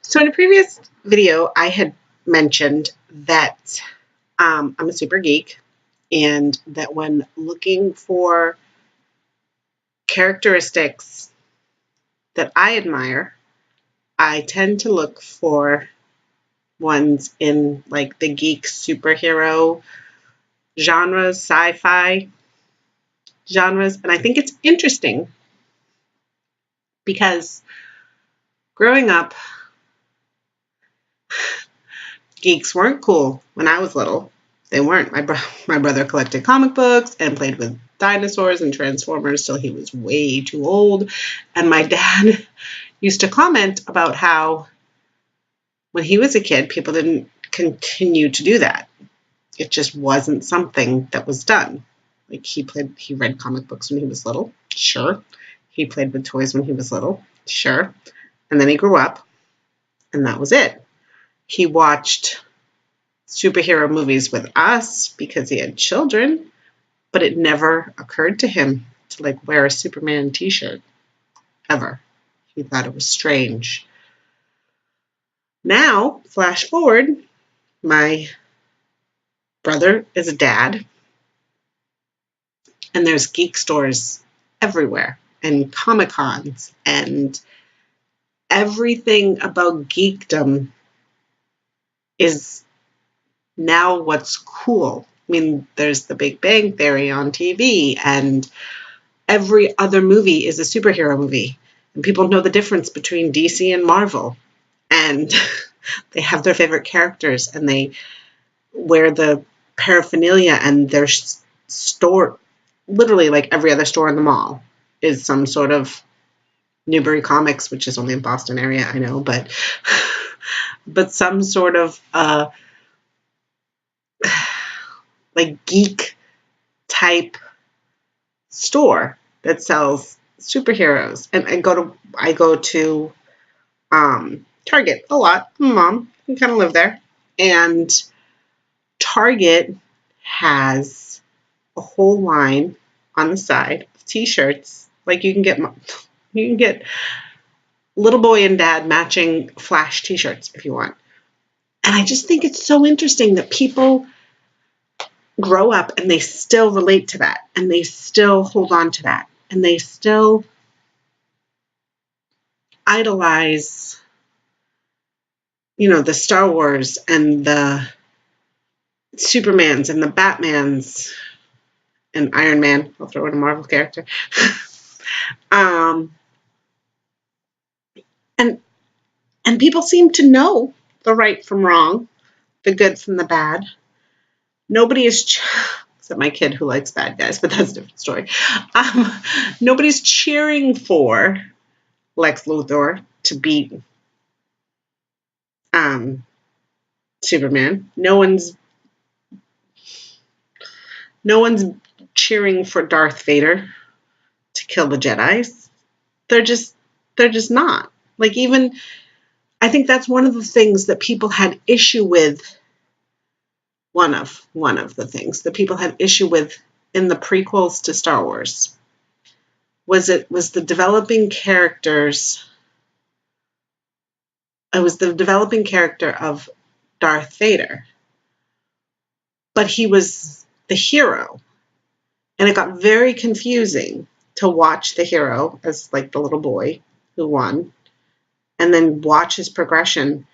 So in a previous video, I had mentioned that I'm a super geek and that when looking for characteristics that I admire, I tend to look for ones in like the geek superhero genres, sci-fi genres. And I think it's interesting because growing up, geeks weren't cool when I was little. They weren't. My brother collected comic books and played with dinosaurs and Transformers till he was way too old. And my dad used to comment about how when he was a kid, people didn't continue to do that. It just wasn't something that was done. Like he read comic books when he was little, sure. He played with toys when he was little, sure. And then he grew up, and that was it. He watched superhero movies with us because he had children, but it never occurred to him to like wear a Superman t-shirt ever. He thought it was strange. Now, flash forward, my brother is a dad, and there's geek stores everywhere and Comic Cons and everything about geekdom is now what's cool. I mean, there's the Big Bang Theory on TV, and every other movie is a superhero movie. And people know the difference between DC and Marvel. And they have their favorite characters, and they wear the paraphernalia, and their store, literally like every other store in the mall, is some sort of Newbury Comics, which is only in Boston area, I know, but some sort of like geek type store that sells superheroes. And I go to Target a lot. Mom, I kind of live there, and Target has a whole line on the side of t-shirts. Like you can get little boy and dad matching Flash t-shirts if you want. And I just think it's so interesting that people grow up and they still relate to that, and they still hold on to that, and they still idolize, the Star Wars and the Supermans and the Batmans and Iron Man. I'll throw in a Marvel character. And people seem to know the right from wrong, the good from the bad. Nobody is, except my kid who likes bad guys, but that's a different story. Nobody's cheering for Lex Luthor to beat Superman. No one's cheering for Darth Vader to kill the Jedis. They're just not. Like, even I think that's one of the things that people had issue with. One of the things that people had issue with in the prequels to Star Wars was the developing characters. It was the developing character of Darth Vader, but he was the hero, and it got very confusing to watch the hero as like the little boy who won, and then watch his progression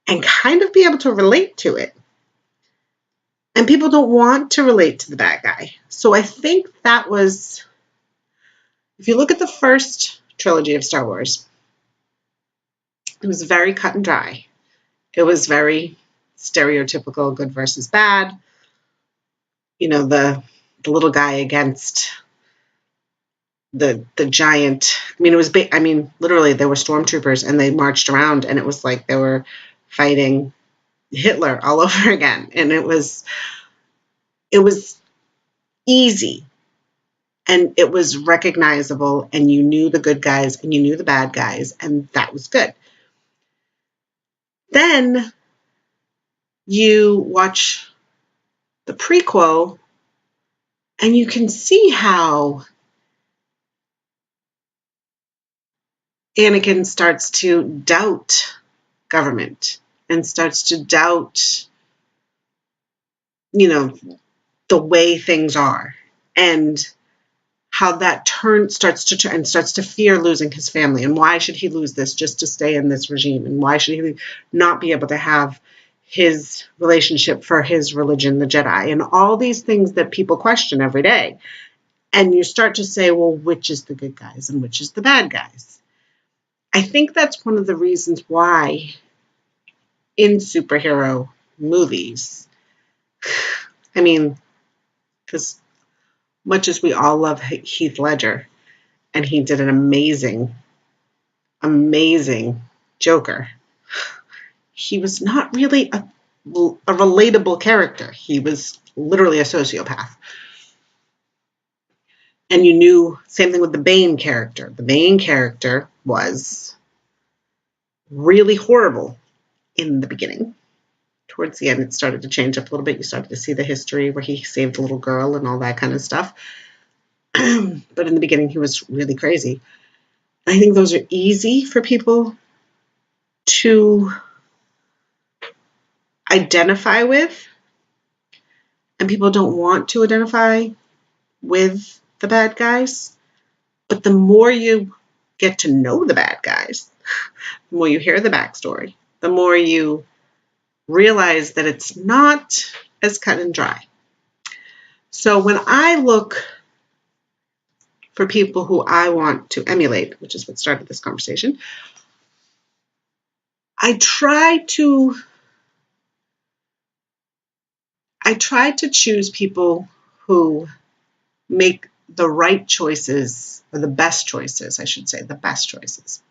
and kind of be able to relate to it. And people don't want to relate to the bad guy. So I think that was, if you look at the first trilogy of Star Wars, it was very cut and dry. It was very stereotypical good versus bad. The little guy against the giant. I mean, it was big. I mean, literally, there were stormtroopers, and they marched around, and it was like they were fighting Hitler all over again. And it was easy, and it was recognizable, and you knew the good guys and you knew the bad guys, and that was good. Then you watch the prequel, and you can see how Anakin starts to doubt government and starts to doubt, you know, the way things are, and how that starts to fear losing his family, and why should he lose this just to stay in this regime, and why should he not be able to have his relationship for his religion, the Jedi, and all these things that people question every day. And you start to say, well, which is the good guys and which is the bad guys? I think that's one of the reasons why in superhero movies, I mean, because much as we all love Heath Ledger, and he did an amazing, amazing Joker, he was not really a relatable character. He was literally a sociopath. And you knew, same thing with the Bane character. The Bane character was really horrible in the beginning. Towards the end, it started to change up a little bit. You started to see the history where he saved the little girl and all that kind of stuff. But in the beginning, he was really crazy. I think those are easy for people to identify with, and people don't want to identify with the bad guys. But the more you get to know the bad guys, the more you hear the backstory, the more you realize that it's not as cut and dry. So when I look for people who I want to emulate, which is what started this conversation, I try to choose people who make the right choices, or the best choices, I should say, the best choices.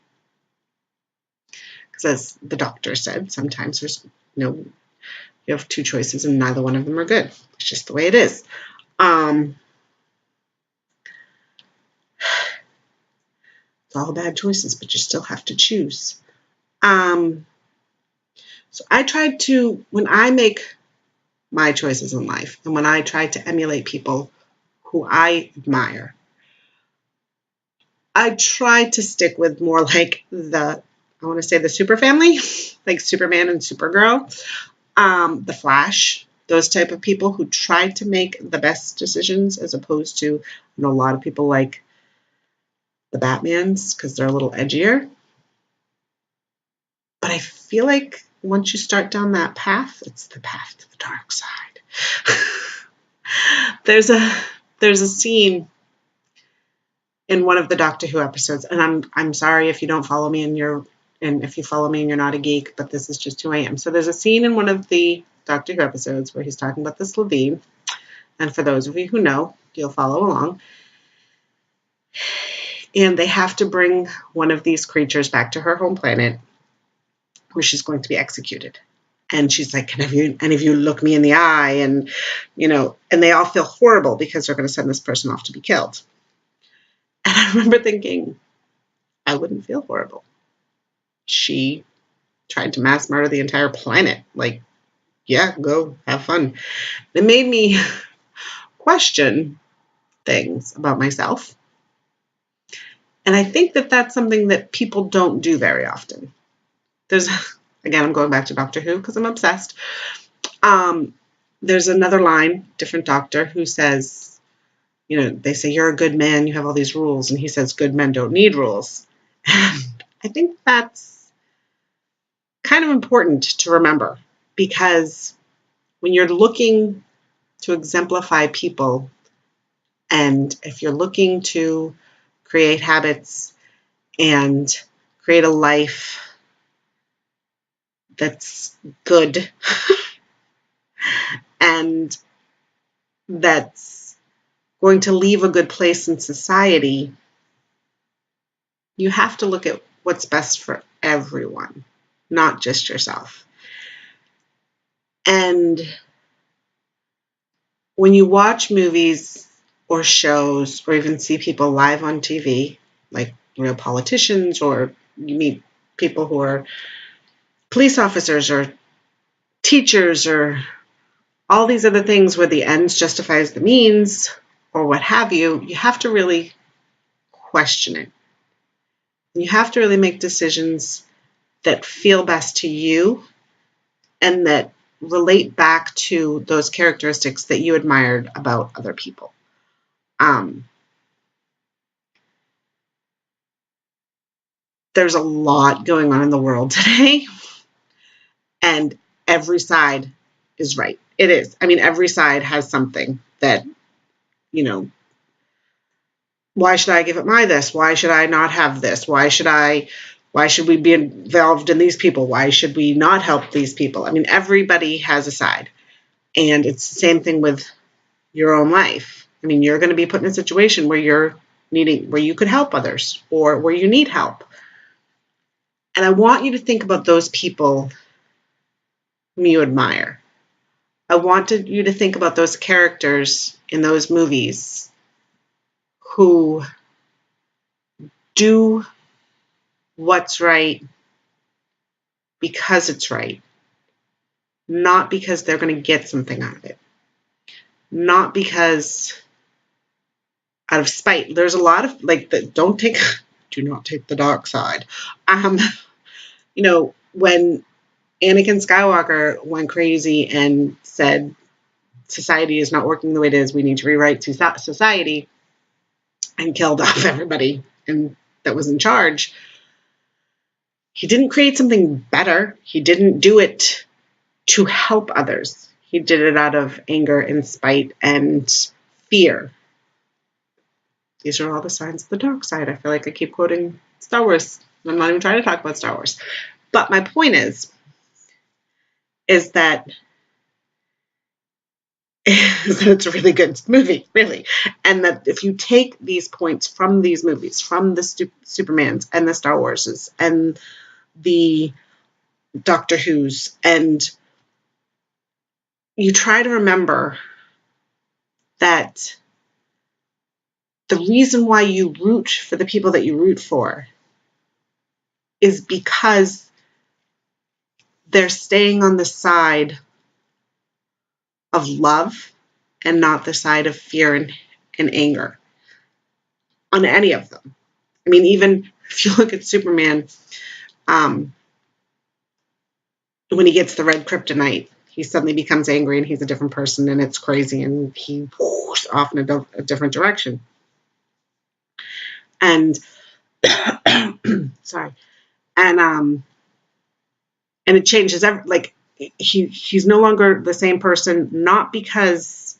Because as the doctor said, sometimes there's you have two choices and neither one of them are good. It's just the way it is. It's all bad choices, but you still have to choose. So I try to, when I make my choices in life, and when I try to emulate people who I admire, I try to stick with more like the super family, like Superman and Supergirl, the Flash, those type of people who try to make the best decisions, as opposed to, a lot of people like the Batmans because they're a little edgier. But I feel like once you start down that path, it's the path to the dark side. There's a scene in one of the Doctor Who episodes, and I'm sorry if you don't follow me and if you follow me and you're not a geek, but this is just who I am. So there's a scene in one of the Doctor Who episodes where he's talking about the Slitheen, and for those of you who know, you'll follow along. And they have to bring one of these creatures back to her home planet, where she's going to be executed. And she's like, can any of you look me in the eye? And, and they all feel horrible because they're going to send this person off to be killed. And I remember thinking, I wouldn't feel horrible. She tried to mass murder the entire planet. Like, yeah, go have fun. It made me question things about myself. And I think that that's something that people don't do very often. Again, I'm going back to Doctor Who because I'm obsessed. There's another line, different doctor, who says, they say, you're a good man, you have all these rules. And he says, good men don't need rules. And I think that's kind of important to remember, because when you're looking to exemplify people, and if you're looking to create habits and create a life that's good and that's going to leave a good place in society, you have to look at what's best for everyone, not just yourself. And when you watch movies or shows, or even see people live on TV, like real politicians, or you meet people who are police officers or teachers or all these other things where the ends justifies the means or what have you, you have to really question it. You have to really make decisions that feel best to you and that relate back to those characteristics that you admired about other people. There's a lot going on in the world today, and every side is right. It is. I mean, every side has something that, you know, why should I give up my this? Why should I not have this? Why should we be involved in these people? Why should we not help these people? I mean, everybody has a side. And it's the same thing with your own life. I mean, you're going to be put in a situation where where you could help others or where you need help. And I want you to think about those people whom you admire. I wanted you to think about those characters in those movies who do what's right because it's right, not because they're going to get something out of it, not because out of spite. There's a lot of do not take the dark side. When Anakin Skywalker went crazy and said society is not working the way it is, we need to rewrite society, and killed off everybody that was in charge. He didn't create something better. He didn't do it to help others. He did it out of anger and spite and fear. These are all the signs of the dark side. I feel like I keep quoting Star Wars. I'm not even trying to talk about Star Wars. But my point is that it's a really good movie, really. And that if you take these points from these movies, from the Supermans and the Star Warses and the Doctor Who's, and you try to remember that the reason why you root for the people that you root for is because they're staying on the side of love and not the side of fear and anger on any of them. I mean, even if you look at Superman, when he gets the red kryptonite, he suddenly becomes angry and he's a different person and it's crazy and he whoosh off in a different direction. And sorry. And it changes he's no longer the same person, not because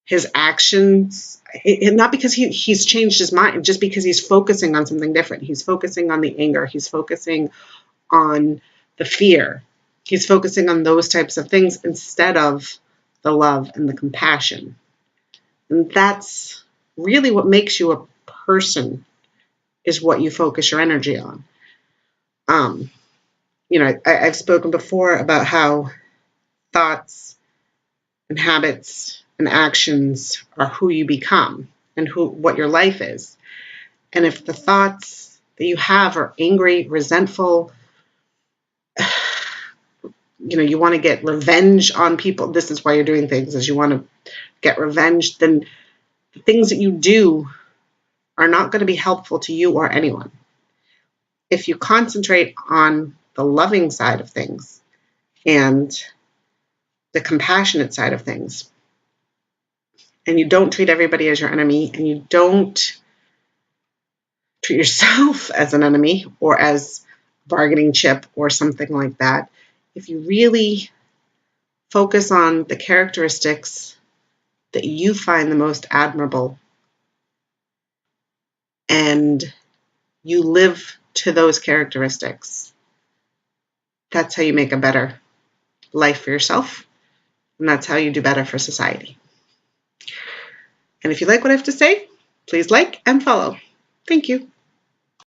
his actions, not because he's changed his mind, just because he's focusing on something different. He's focusing on the anger. He's focusing on the fear. He's focusing on those types of things instead of the love and the compassion. And that's really what makes you a person, is what you focus your energy on. I've spoken before about how thoughts and habits and actions are who you become and what your life is. And if the thoughts that you have are angry, resentful, you want to get revenge on people, this is why you're doing things, is you want to get revenge, then the things that you do are not going to be helpful to you or anyone. If you concentrate on the loving side of things and the compassionate side of things, and you don't treat everybody as your enemy, and you don't treat yourself as an enemy or as a bargaining chip or something like that, if you really focus on the characteristics that you find the most admirable and you live to those characteristics, that's how you make a better life for yourself, and that's how you do better for society. And if you like what I have to say, please like and follow. Thank you.